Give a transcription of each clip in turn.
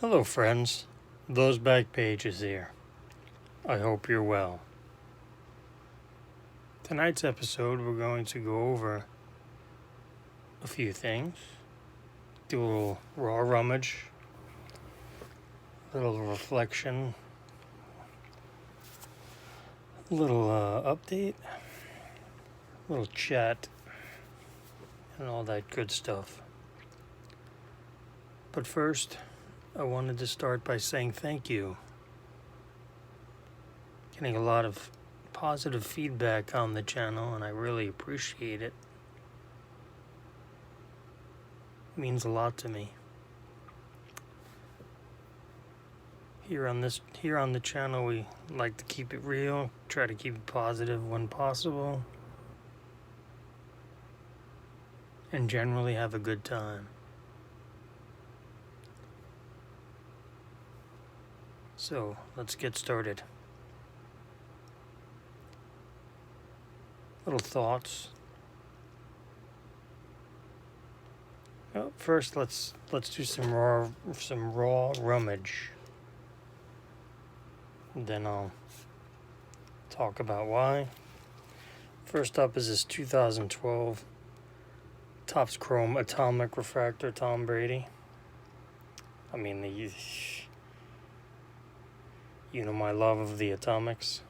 Hello, friends. Those back pages here. I hope you're well. Tonight's episode, we're going to go over a few things, do a little raw rummage, a little reflection, a little update, a little chat, and all that good stuff. But first, I wanted to start by saying thank you. Getting a lot of positive feedback on the channel, and I really appreciate it. It means a lot to me. Here on the channel, we like to keep it real, try to keep it positive when possible, and generally have a good time. So, let's get started. Little thoughts. Well, first, let's do some raw rummage. Then I'll talk about why. First up is this 2012 Topps Chrome Atomic Refractor Tom Brady. I mean, you know my love of the atomics.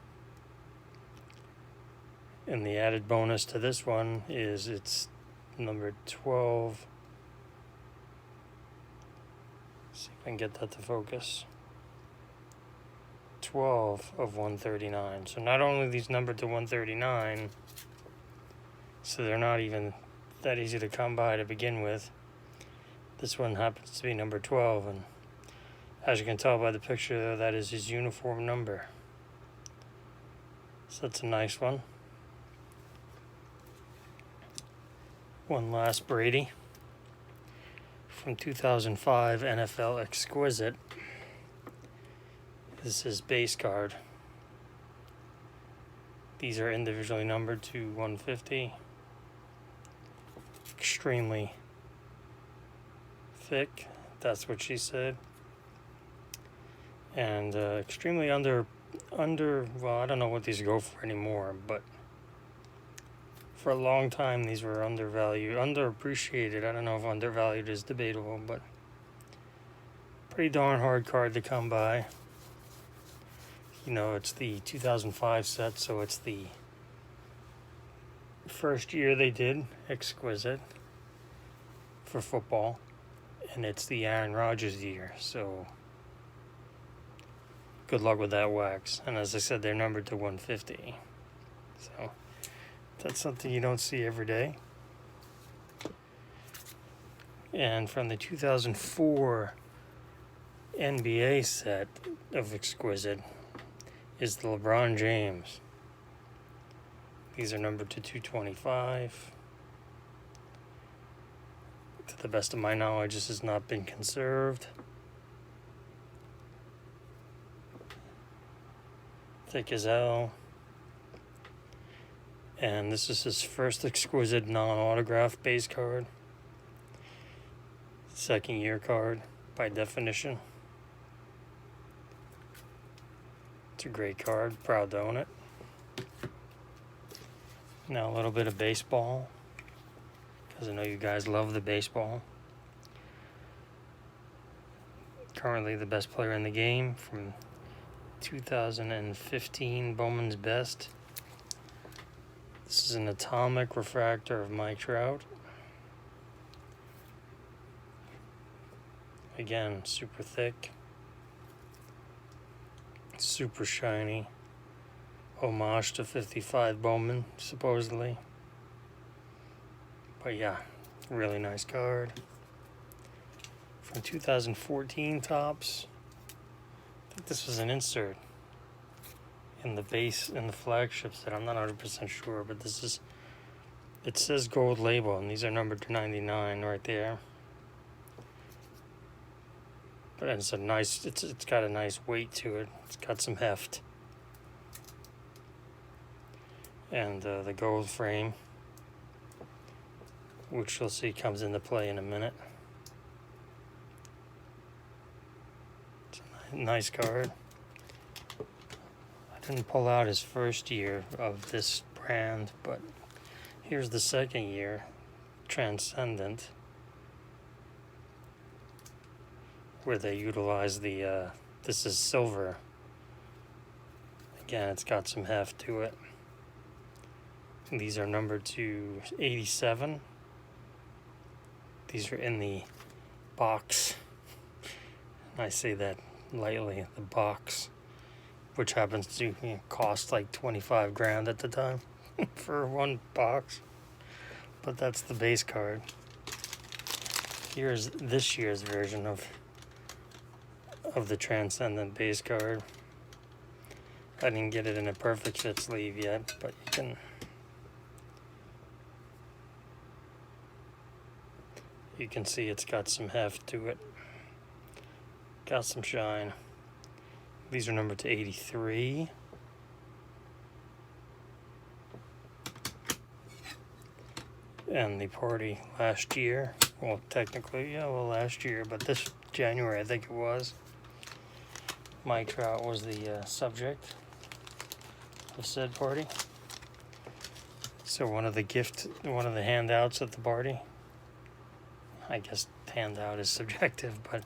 And the added bonus to this one is it's number 12. See if I can get that to focus. 12 of 139. So not only are these numbered to 139, so they're not even that easy to come by to begin with. This one happens to be number 12, and as you can tell by the picture there, that is his uniform number. So that's a nice one. One last Brady from 2005 NFL Exquisite. This is base card. These are individually numbered to 150. Extremely thick, that's what she said. And extremely well, I don't know what these go for anymore, but for a long time these were underappreciated. I don't know if undervalued is debatable, but pretty darn hard card to come by. You know, it's the 2005 set, so it's the first year they did Exquisite for football, and it's the Aaron Rodgers year, so good luck with that wax. And as I said, they're numbered to 150, so that's something you don't see every day. And from the 2004 NBA set of Exquisite is the LeBron James. These are numbered to 225. To the best of my knowledge, this has not been conserved. Thick as hell. And this is his first Exquisite non-autograph base card. Second year card by definition. It's a great card, proud to own it. Now a little bit of baseball, because I know you guys love the baseball. Currently the best player in the game from 2015 Bowman's Best. This is an atomic refractor of Mike Trout. Again, super thick, super shiny. Homage to 55 Bowman, supposedly. But yeah, really nice card. From 2014 Topps. I think this was an insert in the base, in the flagship set. I'm not 100% sure, but this is, it says gold label, and these are numbered to 99 right there. But it's a nice, it's got a nice weight to it. It's got some heft. And the gold frame, which you'll see comes into play in a minute. nice card. I didn't pull out his first year of this brand, but here's the second year, Transcendent, where they utilize the, this is silver. Again, it's got some heft to it. These are numbered to 87. These are in the box. I say that lightly, the box, which happens to cost like 25 grand at the time for one box. But that's the base card. Here's this year's version of the Transcendent base card. I didn't get it in a perfect fit sleeve yet, but you can see it's got some heft to it. Got some shine. These are numbered to 83. And the party last year, well, technically, last year, but this January, I think it was, Mike Trout was the subject of said party. So one of the handouts at the party, I guess handout is subjective, but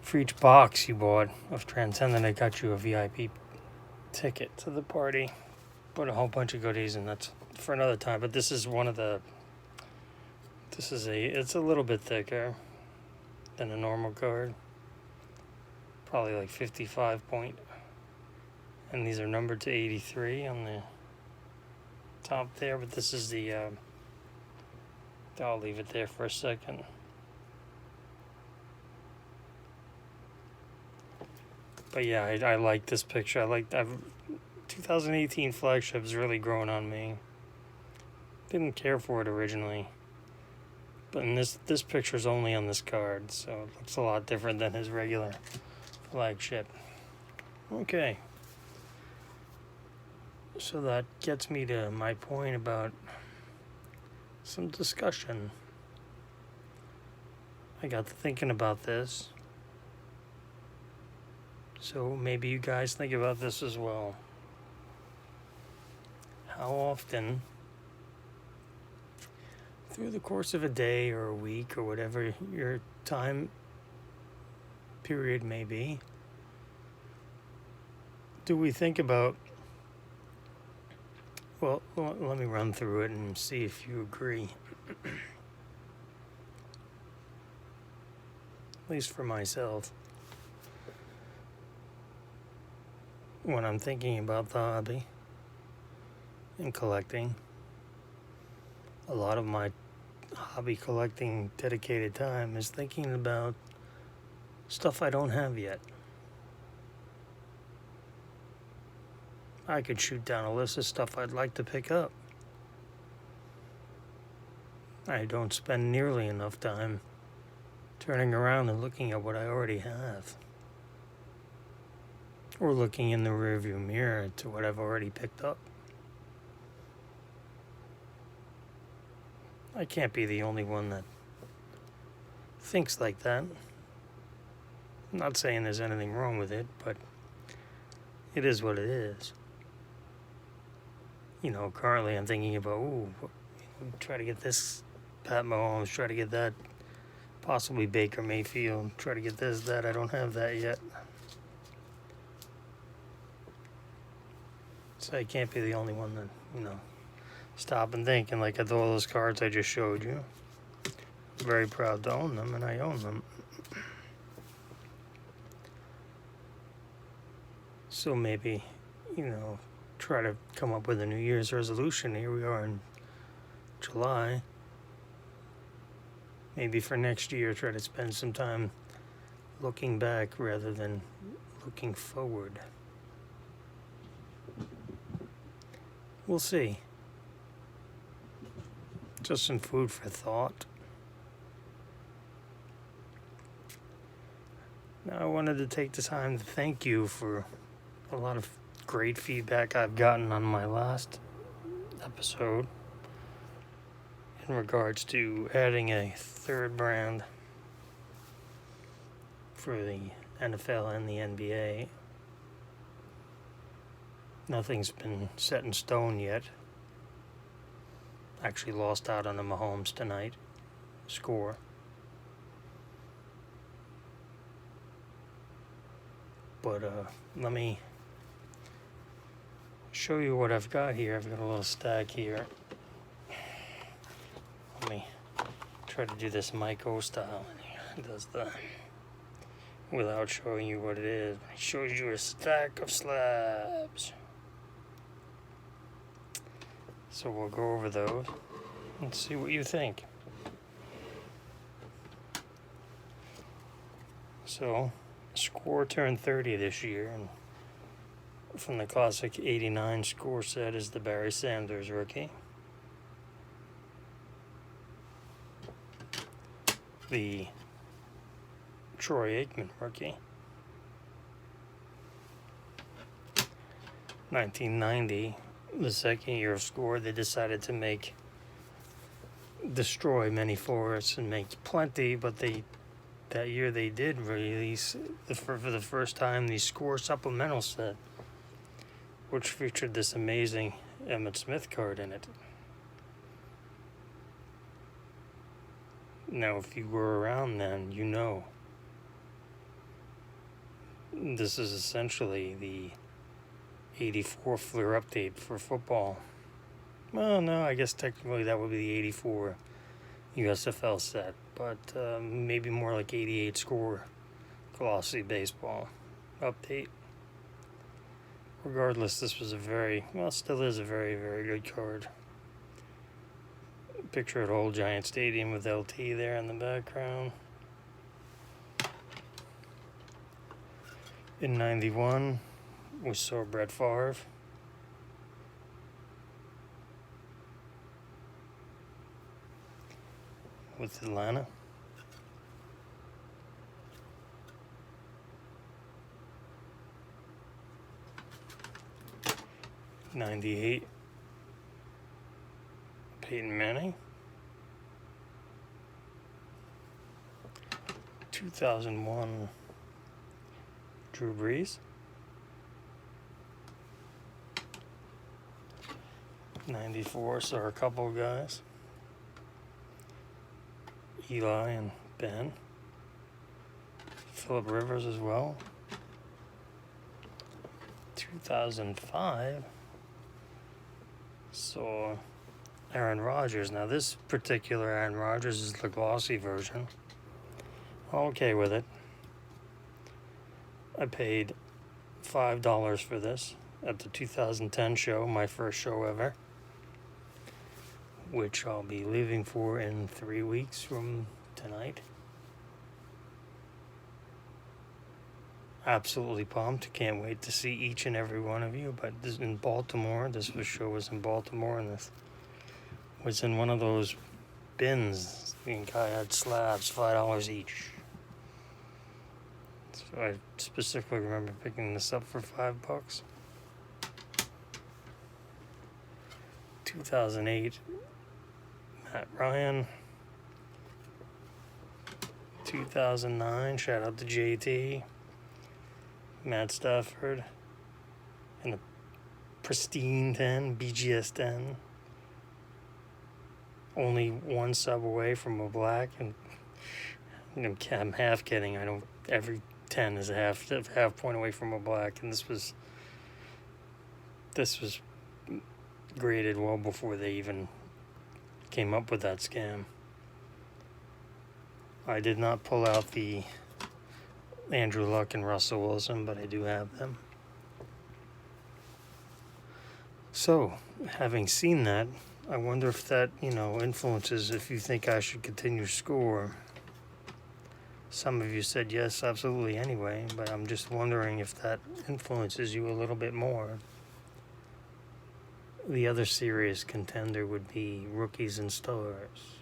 for each box you bought of Transcendent, I got you a VIP ticket to the party. Bought a whole bunch of goodies, and that's for another time. But this is it's a little bit thicker than a normal card. Probably like 55 point. And these are numbered to 83 on the top there, but this is the, I'll leave it there for a second. But yeah, I like this picture. 2018 flagship's really grown on me. Didn't care for it originally, but in this picture's only on this card, so it looks a lot different than his regular flagship. Okay, so that gets me to my point about some discussion. I got to thinking about this, so maybe you guys think about this as well. How often, through the course of a day or a week or whatever your time period may be, do we think about, well, let me run through it and see if you agree. At least for myself. When I'm thinking about the hobby and collecting, a lot of my hobby collecting dedicated time is thinking about stuff I don't have yet. I could shoot down a list of stuff I'd like to pick up. I don't spend nearly enough time turning around and looking at what I already have, or looking in the rearview mirror to what I've already picked up. I can't be the only one that thinks like that. I'm not saying there's anything wrong with it, but it is what it is. Currently I'm thinking about, try to get this Pat Mahomes, try to get that, possibly Baker Mayfield, try to get this, that. I don't have that yet. So I can't be the only one that, stop and think. And like all those cards I just showed you, I'm very proud to own them, and I own them. So maybe, try to come up with a New Year's resolution. Here we are in July. Maybe for next year, try to spend some time looking back rather than looking forward. We'll see. Just some food for thought. Now I wanted to take the time to thank you for a lot of great feedback I've gotten on my last episode in regards to adding a third brand for the NFL and the NBA. Nothing's been set in stone yet. Actually lost out on the Mahomes tonight score. But let me show you what I've got here. I've got a little stack here. Let me try to do this Mike O style. It does the without showing you what it is. It shows you a stack of slabs. So we'll go over those and see what you think. So, score turned 30 this year, and from the classic 89 score set is the Barry Sanders rookie. The Troy Aikman rookie. 1990, the second year of score, they decided to destroy many forests and make plenty, but that year they did release, for the first time, the score supplemental set, which featured this amazing Emmitt Smith card in it. Now, if you were around then, you know. This is essentially the 84 Fleer update for football. Well, no, I guess technically that would be the 84 USFL set, but maybe more like 88 score glossy baseball update. Regardless, this was still is a very, very good card. Picture at Old Giant Stadium with LT there in the background. In 91, we saw Brett Favre. With Atlanta. '98, Peyton Manning. 2001, Drew Brees. 94, saw a couple of guys. Eli and Ben. Phillip Rivers as well. 2005, saw Aaron Rodgers. Now this particular Aaron Rodgers is the glossy version. Okay with it. I paid $5 for this at the 2010 show, my first show ever, which I'll be leaving for in 3 weeks from tonight. Absolutely pumped. Can't wait to see each and every one of you. But this in Baltimore. This show was in Baltimore, and this was in one of those bins. The guy had slabs, $5 each. So I specifically remember picking this up for $5. 2008, Matt Ryan. 2009, shout out to JT. Matt Stafford. And a pristine 10, BGS 10. Only one sub away from a black, and I'm half kidding. Every 10 is a half point away from a black, and this was graded well before they even came up with that scam. I did not pull out the Andrew Luck and Russell Wilson, but I do have them. So, having seen that, I wonder if that, influences if you think I should continue to score. Some of you said yes, absolutely anyway, but I'm just wondering if that influences you a little bit more. The other serious contender would be Rookies and Stars,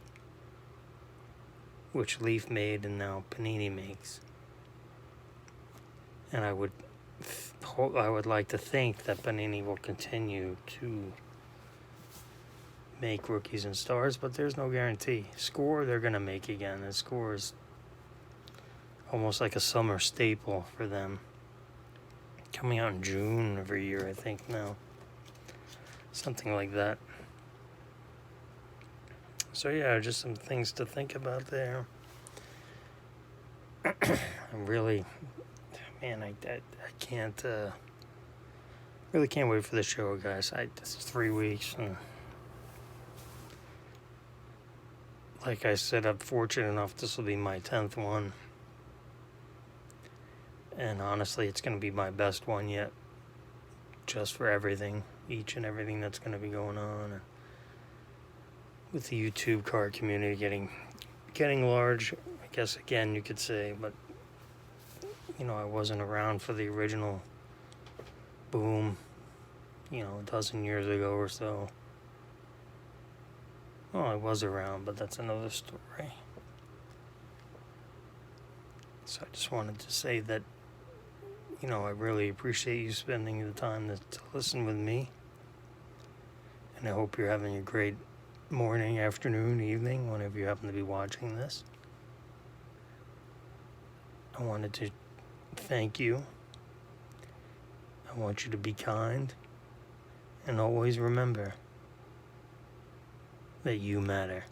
which Leaf made and now Panini makes. And I would like to think that Panini will continue to make Rookies and Stars, but there's no guarantee. Score, they're going to make again, and Score is almost like a summer staple for them. Coming out in June every year, I think now. Something like that. So yeah, just some things to think about there. I'm really, man, I can't, really can't wait for the show, guys. This is 3 weeks, and like I said, I'm fortunate enough this will be my 10th one. And honestly, it's going to be my best one yet. Just for everything, each and everything that's going to be going on. With the YouTube car community getting large, I guess again you could say, but I wasn't around for the original boom, a dozen years ago or so. Well, I was around, but that's another story. So I just wanted to say that, I really appreciate you spending the time to listen with me. And I hope you're having a great morning, afternoon, evening, whenever you happen to be watching this. I wanted to thank you. I want you to be kind. And always remember that you matter.